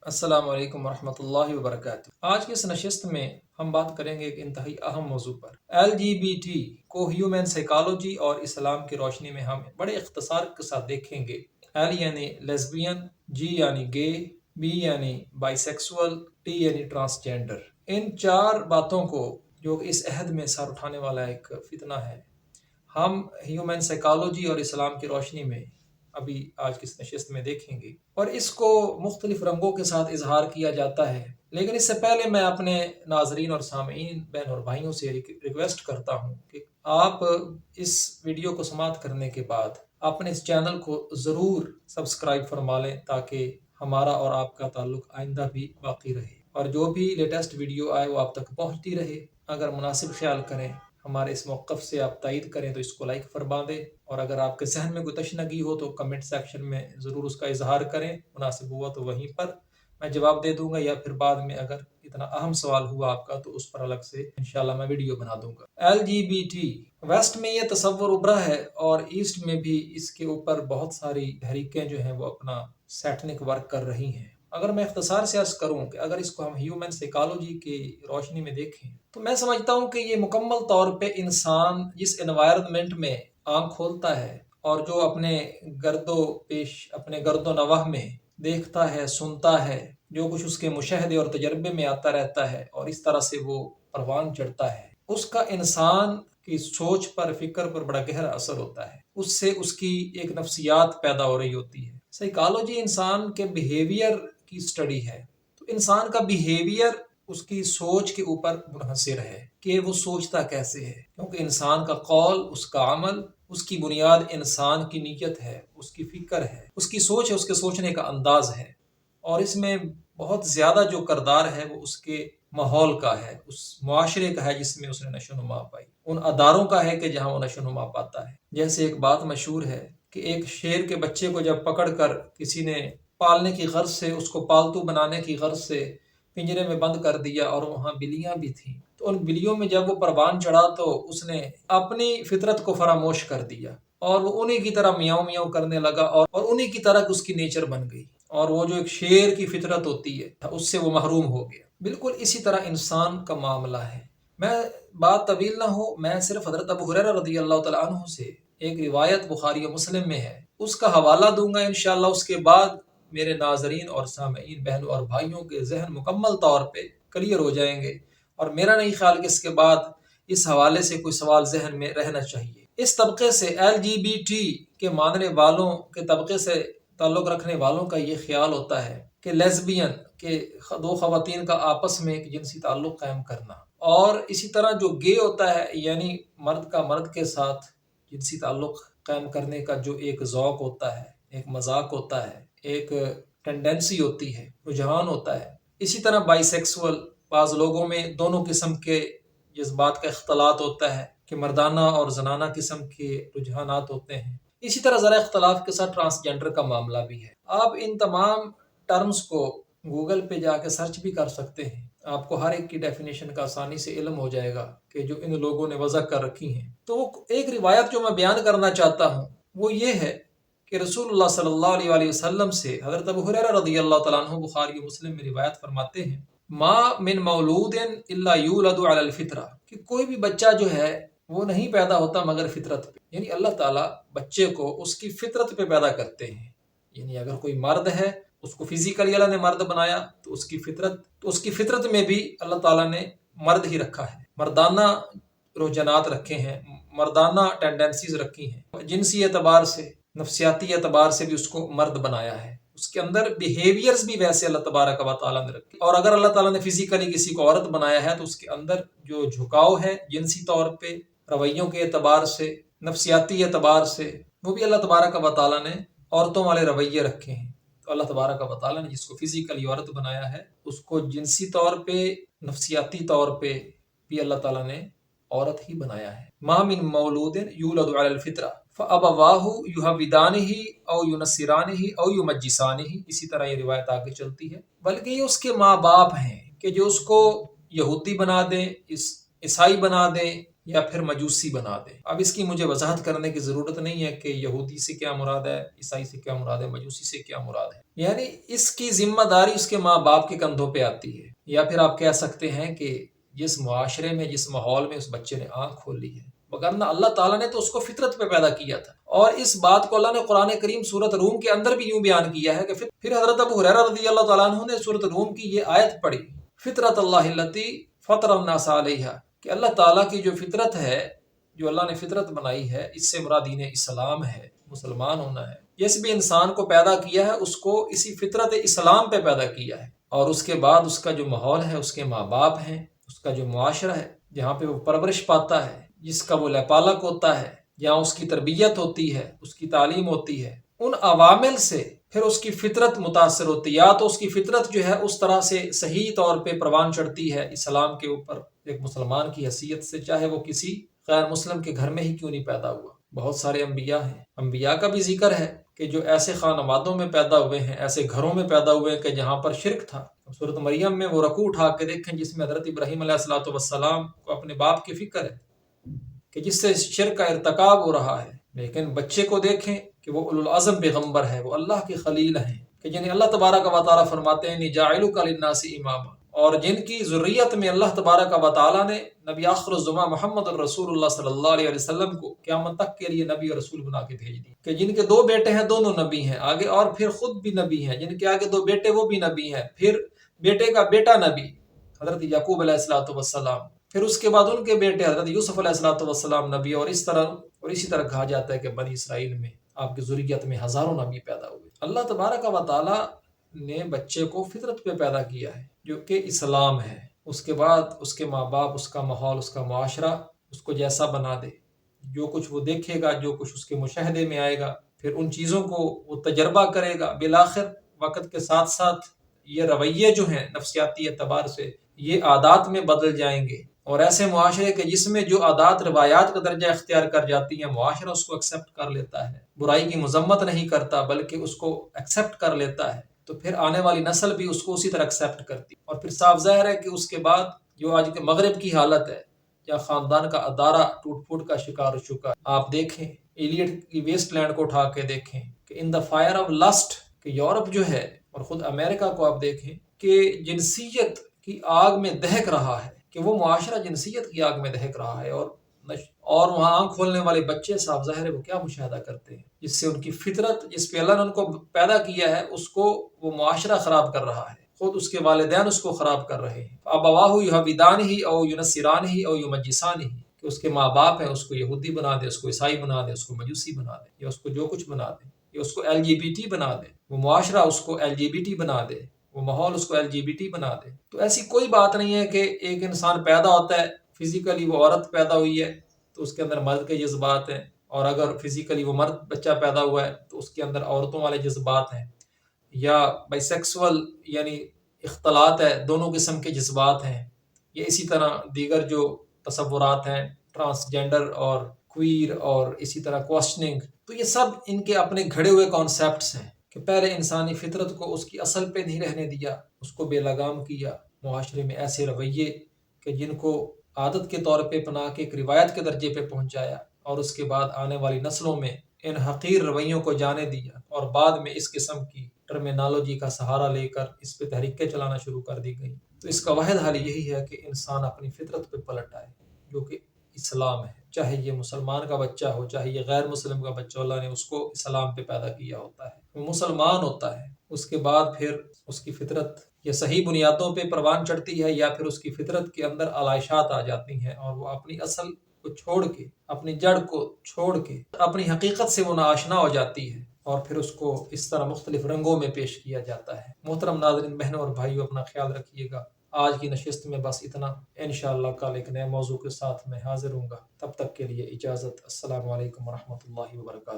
السلام علیکم ورحمۃ اللہ وبرکاتہ۔ آج کی اس نشست میں ہم بات کریں گے ایک انتہائی اہم موضوع پر، LGBT کو ہیومن سائیکالوجی اور اسلام کی روشنی میں ہم بڑے اختصار کے ساتھ دیکھیں گے۔ ایل یعنی لیزبین، جی یعنی گے، بی یعنی بائی سیکسول، ٹی یعنی ٹرانسجینڈر۔ ان چار باتوں کو جو اس عہد میں سر اٹھانے والا ایک فتنہ ہے، ہم ہیومن سائیکالوجی اور اسلام کی روشنی میں ابھی آج کی اس نشست میں دیکھیں گے، اور اس کو مختلف رنگوں کے ساتھ اظہار کیا جاتا ہے۔ لیکن اس سے پہلے میں اپنے ناظرین اور سامعین بہن اور بھائیوں سے ریکویسٹ کرتا ہوں کہ آپ اس ویڈیو کو سماعت کرنے کے بعد اپنے اس چینل کو ضرور سبسکرائب فرما لیں، تاکہ ہمارا اور آپ کا تعلق آئندہ بھی باقی رہے، اور جو بھی لیٹسٹ ویڈیو آئے وہ آپ تک پہنچتی رہے۔ اگر مناسب خیال کریں، ہمارے اس موقف سے آپ تائید کریں تو اس کو لائک فرما دیں، اور اگر آپ کے ذہن میں کوئی تشنگی ہو تو کمنٹ سیکشن میں ضرور اس کا اظہار کریں۔ مناسب ہوا تو وہیں پر میں جواب دے دوں گا، یا پھر بعد میں اگر اتنا اہم سوال ہوا آپ کا تو اس پر الگ سے انشاءاللہ میں ویڈیو بنا دوں گا۔ LGBT ویسٹ میں یہ تصور ابھرا ہے، اور ایسٹ میں بھی اس کے اوپر بہت ساری تحریکیں جو ہیں وہ اپنا سیٹنک ورک کر رہی ہیں۔ اگر میں اختصار سے عرض کروں کہ اگر اس کو ہم ہیومن سائیکالوجی کی روشنی میں دیکھیں تو میں سمجھتا ہوں کہ یہ مکمل طور پہ انسان جس انوائرمنٹ میں آنکھ کھولتا ہے اور جو اپنے گرد و پیش، اپنے گرد و نواح میں دیکھتا ہے، سنتا ہے، جو کچھ اس کے مشاہدے اور تجربے میں آتا رہتا ہے اور اس طرح سے وہ پروان چڑھتا ہے، اس کا انسان کی سوچ پر، فکر پر بڑا گہرا اثر ہوتا ہے۔ اس سے اس کی ایک نفسیات پیدا ہو رہی ہوتی ہے۔ سائیکالوجی انسان کے بیہیویئر کی اسٹڈی ہے، تو انسان کا بیہیویئر اس کی سوچ کے اوپر منحصر ہے کہ وہ سوچتا کیسے ہے، کیونکہ انسان کا قول، اس کا عمل، اس کی بنیاد انسان کی نیت ہے، اس کی فکر ہے، اس کی سوچ ہے، اس کے سوچنے کا انداز ہے، اور اس میں بہت زیادہ جو کردار ہے وہ اس کے ماحول کا ہے، اس معاشرے کا ہے جس میں اس نے نشو نما پائی، ان اداروں کا ہے کہ جہاں وہ نشو نما پاتا ہے۔ جیسے ایک بات مشہور ہے کہ ایک شیر کے بچے کو جب پکڑ کر کسی نے پالنے کی غرض سے، اس کو پالتو بنانے کی غرض سے پنجرے میں بند کر دیا، اور وہاں بلیاں بھی تھیں، تو ان بلیوں میں جب وہ پروان چڑھا تو اس نے اپنی فطرت کو فراموش کر دیا، اور وہ انہی کی طرح میاؤں میاؤں کرنے لگا، اور انہی کی طرح اس کی نیچر بن گئی، اور وہ جو ایک شیر کی فطرت ہوتی ہے اس سے وہ محروم ہو گیا۔ بالکل اسی طرح انسان کا معاملہ ہے۔ میں بات طویل نہ ہو، میں صرف حضرت ابو ہریرہ رضی اللہ تعالیٰ عنہ سے ایک روایت بخاری و مسلم میں ہے، اس کا حوالہ دوں گا انشاءاللہ۔ اس کے بعد میرے ناظرین اور سامعین بہنوں اور بھائیوں کے ذہن مکمل طور پہ کلیئر ہو جائیں گے، اور میرا نہیں خیال کہ اس کے بعد اس حوالے سے کوئی سوال ذہن میں رہنا چاہیے۔ اس طبقے سے LGBT کے ماننے والوں کے طبقے سے تعلق رکھنے والوں کا یہ خیال ہوتا ہے کہ لیزبین کے دو خواتین کا آپس میں ایک جنسی تعلق قائم کرنا، اور اسی طرح جو گے ہوتا ہے یعنی مرد کا مرد کے ساتھ جنسی تعلق قائم کرنے کا جو ایک ذوق ہوتا ہے، ایک مذاق ہوتا ہے، ایک ٹینڈنسی ہوتی ہے، رجحان ہوتا ہے۔ اسی طرح بائی سیکسول، بعض لوگوں میں دونوں قسم کے جذبات کا اختلاط ہوتا ہے کہ مردانہ اور زنانہ قسم کے رجحانات ہوتے ہیں۔ اسی طرح ذرا اختلاف کے ساتھ ٹرانسجینڈر کا معاملہ بھی ہے۔ آپ ان تمام ٹرمز کو گوگل پہ جا کے سرچ بھی کر سکتے ہیں، آپ کو ہر ایک کی ڈیفینیشن کا آسانی سے علم ہو جائے گا کہ جو ان لوگوں نے وضع کر رکھی ہیں۔ تو ایک روایت جو میں بیان کرنا چاہتا ہوں وہ یہ ہے کہ رسول اللہ صلی اللہ علیہ وآلہ وسلم سے حضرت ابو ہریرہ رضی اللہ تعالیٰ عنہ بخاری و مسلم میں روایت فرماتے ہیں، ما من مولود الا یولد علی الفطرہ، کہ کوئی بھی بچہ جو ہے وہ نہیں پیدا ہوتا مگر فطرت پہ، یعنی اللہ تعالیٰ بچے کو اس کی فطرت پہ پیدا کرتے ہیں۔ یعنی اگر کوئی مرد ہے، اس کو فزیکلی اللہ نے مرد بنایا، تو اس کی فطرت میں بھی اللہ تعالیٰ نے مرد ہی رکھا ہے، مردانہ رجحانات رکھے ہیں، مردانہ ٹینڈنسیز رکھی ہیں، جنسی اعتبار سے، نفسیاتی اعتبار سے بھی اس کو مرد بنایا ہے، اس کے اندر بیہیویئرز بھی ویسے اللہ تبارک و تعالیٰ نے رکھے۔ اور اگر اللہ تعالیٰ نے فزیکلی کسی کو عورت بنایا ہے تو اس کے اندر جو جھکاؤ ہے جنسی طور پہ، رویوں کے اعتبار سے، نفسیاتی اعتبار سے، وہ بھی اللہ تبارک و تعالیٰ نے عورتوں والے رویے رکھے ہیں۔ تو اللہ تبارک و تعالیٰ نے جس کو فزیکلی عورت بنایا ہے، اس کو جنسی طور پہ، نفسیاتی طور پہ بھی اللہ تعالیٰ نے عورت ہی بنایا ہے۔ ما من مولود یولد علی الفطرہ فابواہ یہودانہ او ینصرانہ او یمجسانہ، اسی طرح یہ روایت آگے چلتی ہے، بلکہ یہ اس کے ماں باپ ہیں کہ جو اس کو یہودی بنا دیں، عیسائی بنا دیں، یا پھر مجوسی بنا دے۔ اب اس کی مجھے وضاحت کرنے کی ضرورت نہیں ہے کہ یہودی سے کیا مراد ہے، عیسائی سے کیا مراد ہے، مجوسی سے کیا مراد ہے۔ یعنی اس کی ذمہ داری اس کے ماں باپ کے کندھوں پہ آتی ہے، یا پھر آپ کہہ سکتے ہیں کہ جس معاشرے میں، جس ماحول میں اس بچے نے آنکھ کھولی ہے، وگرنہ اللہ تعالیٰ نے تو اس کو فطرت پہ پیدا کیا تھا۔ اور اس بات کو اللہ نے قرآن کریم سورۃ روم کے اندر بھی یوں بیان کیا ہے کہ پھر حضرت ابو ہریرہ رضی اللہ تعالیٰ عنہ نے سورۃ روم کی یہ آیت پڑھی، فطرت اللہ التی فطر الناس علیہا، کہ اللہ تعالیٰ کی جو فطرت ہے، جو اللہ نے فطرت بنائی ہے، اس سے مراد دین اسلام ہے، مسلمان ہونا ہے۔ جس بھی انسان کو پیدا کیا ہے اس کو اسی فطرت اسلام پہ پیدا کیا ہے، اور اس کے بعد اس کا جو ماحول ہے، اس کے ماں باپ ہیں، اس کا جو معاشرہ ہے جہاں پہ وہ پرورش پاتا ہے، جس کا وہ لپالک ہوتا ہے، جہاں اس کی تربیت ہوتی ہے، اس کی تعلیم ہوتی ہے، ان عوامل سے پھر اس کی فطرت متاثر ہوتی ہے۔ یا تو اس کی فطرت جو ہے اس طرح سے صحیح طور پہ پروان چڑھتی ہے اسلام کے اوپر ایک مسلمان کی حیثیت سے، چاہے وہ کسی غیر مسلم کے گھر میں ہی کیوں نہیں پیدا ہوا۔ بہت سارے انبیاء ہیں، انبیاء کا بھی ذکر ہے کہ جو ایسے خانوادوں میں پیدا ہوئے ہیں، ایسے گھروں میں پیدا ہوئے ہیں کہ جہاں پر شرک تھا۔ سورۃ مریم میں وہ رکوع اٹھا کے دیکھیں جس میں حضرت ابراہیم علیہ الصلوۃ والسلام کو اپنے باپ کی فکر ہے کہ جس سے شرک کا ارتکاب ہو رہا ہے، لیکن بچے کو دیکھیں کہ وہ اولو العزم پیغمبر ہے، وہ اللہ کے خلیل ہیں، کہ جنہیں اللہ تبارک و تعالیٰ فرماتے ہیں انی جاعلک للناس اماما، اور جن کی ذریت میں اللہ تبارک و تعالیٰ نے نبی آخر الزمان محمد الرسول اللہ صلی اللہ علیہ وسلم کو قیامت تک کے لیے نبی اور رسول بنا کے بھیج دی، کہ جن کے 2 بیٹے ہیں دونوں نبی ہیں آگے، اور پھر خود بھی نبی ہیں، جن کے آگے 2 بیٹے وہ بھی نبی ہیں، پھر بیٹے کا بیٹا نبی حضرت یعقوب علیہ الصلوۃ والسلام، پھر اس کے بعد ان کے بیٹے حضرت یوسف علیہ الصلوۃ والسلام نبی، اور اسی طرح کہا جاتا ہے کہ بنی اسرائیل میں آپ کی ذریت میں ہزاروں نبی پیدا ہوئے۔ اللہ تبارک و تعالیٰ نے بچے کو فطرت پہ پیدا کیا ہے جو کہ اسلام ہے، اس کے بعد اس کے ماں باپ، اس کا ماحول، اس کا معاشرہ اس کو جیسا بنا دے، جو کچھ وہ دیکھے گا، جو کچھ اس کے مشاہدے میں آئے گا، پھر ان چیزوں کو وہ تجربہ کرے گا، بالآخر وقت کے ساتھ ساتھ یہ رویے جو ہیں نفسیاتی اعتبار سے یہ عادات میں بدل جائیں گے، اور ایسے معاشرے کے جس میں جو عادات روایات کا درجہ اختیار کر جاتی ہیں، معاشرہ اس کو ایکسیپٹ کر لیتا ہے، برائی کی مذمت نہیں کرتا بلکہ اس کو ایکسیپٹ کر لیتا ہے، تو پھر آنے والی نسل بھی اس کو اسی طرح ایکسیپٹ کرتی، اور پھر صاف ظاہر ہے کہ اس کے بعد جو آج کے مغرب کی حالت ہے یا خاندان کا ادارہ ٹوٹ پھوٹ کا شکار ہو چکا ہے۔ آپ دیکھیں ایلیٹ کی ویسٹ لینڈ کو اٹھا کے دیکھیں کہ ان دا فائر آف لسٹ، کہ یورپ جو ہے اور خود امریکہ کو آپ دیکھیں کہ جنسیت کی آگ میں دہک رہا ہے، کہ وہ معاشرہ جنسیت کی آگ میں دہک رہا ہے، اور وہاں آنکھ کھولنے والے بچے صاف ظاہر ہے وہ کیا مشاہدہ کرتے ہیں، جس سے ان کی فطرت، جس پہ اللہ نے ان کو پیدا کیا ہے، اس کو وہ معاشرہ خراب کر رہا ہے، خود اس کے والدین اس کو خراب کر رہے ہیں۔ ابواہ یہودانہ او ینصرانہ او یمجسانہ، کہ اس کے ماں باپ ہیں اس کو یہودی بنا دے، اس کو عیسائی بنا دے، اس کو مجوسی بنا دے، یا اس کو جو کچھ بنا دے، یا اس کو LGBT بنا دے، وہ معاشرہ اس کو LGBT بنا دے، وہ ماحول اس کو LGBT بنا دے۔ تو ایسی کوئی بات نہیں ہے کہ ایک انسان پیدا ہوتا ہے فزیکلی وہ عورت پیدا ہوئی ہے تو اس کے اندر مرد کے جذبات ہیں، اور اگر فزیکلی وہ مرد بچہ پیدا ہوا ہے تو اس کے اندر عورتوں والے جذبات ہیں، یا بائی سیکسول یعنی اختلاط ہے، دونوں قسم کے جذبات ہیں، یا اسی طرح دیگر جو تصورات ہیں ٹرانسجینڈر اور کوئر اور اسی طرح کوسچننگ، تو یہ سب ان کے اپنے گھڑے ہوئے کانسیپٹس ہیں کہ پہلے انسانی فطرت کو اس کی اصل پہ نہیں رہنے دیا، اس کو بے لگام کیا، معاشرے میں ایسے رویے کہ جن کو عادت کے طور پہ اپنا کے ایک روایت کے درجے پہ پہنچایا، اور اس کے بعد آنے والی نسلوں میں ان حقیر رویوں کو جانے دیا، اور بعد میں اس قسم کی ٹرمینالوجی کا سہارا لے کر اس پہ تحریکیں چلانا شروع کر دی گئی۔ تو اس کا واحد حل یہی ہے کہ انسان اپنی فطرت پہ پلٹ آئے جو کہ اسلام ہے، چاہے یہ مسلمان کا بچہ ہو، چاہے یہ غیر مسلم کا بچہ، اللہ نے اس کو اسلام پہ پیدا کیا ہوتا ہے، وہ مسلمان ہوتا ہے، اس کے بعد پھر اس کی فطرت یہ صحیح بنیادوں پہ پروان چڑھتی ہے، یا پھر اس کی فطرت کے اندر علائشات آ جاتی ہیں، اور وہ اپنی اصل کو چھوڑ کے، اپنی جڑ کو چھوڑ کے اپنی حقیقت سے وہ ناآشنا ہو جاتی ہے، اور پھر اس کو اس طرح مختلف رنگوں میں پیش کیا جاتا ہے۔ محترم ناظرین، بہنوں اور بھائیوں، اپنا خیال رکھیے گا۔ آج کی نشست میں بس اتنا، انشاءاللہ کل ایک نئے موضوع کے ساتھ میں حاضر ہوں گا، تب تک کے لیے اجازت۔ السلام علیکم ورحمۃ اللہ وبرکاتہ۔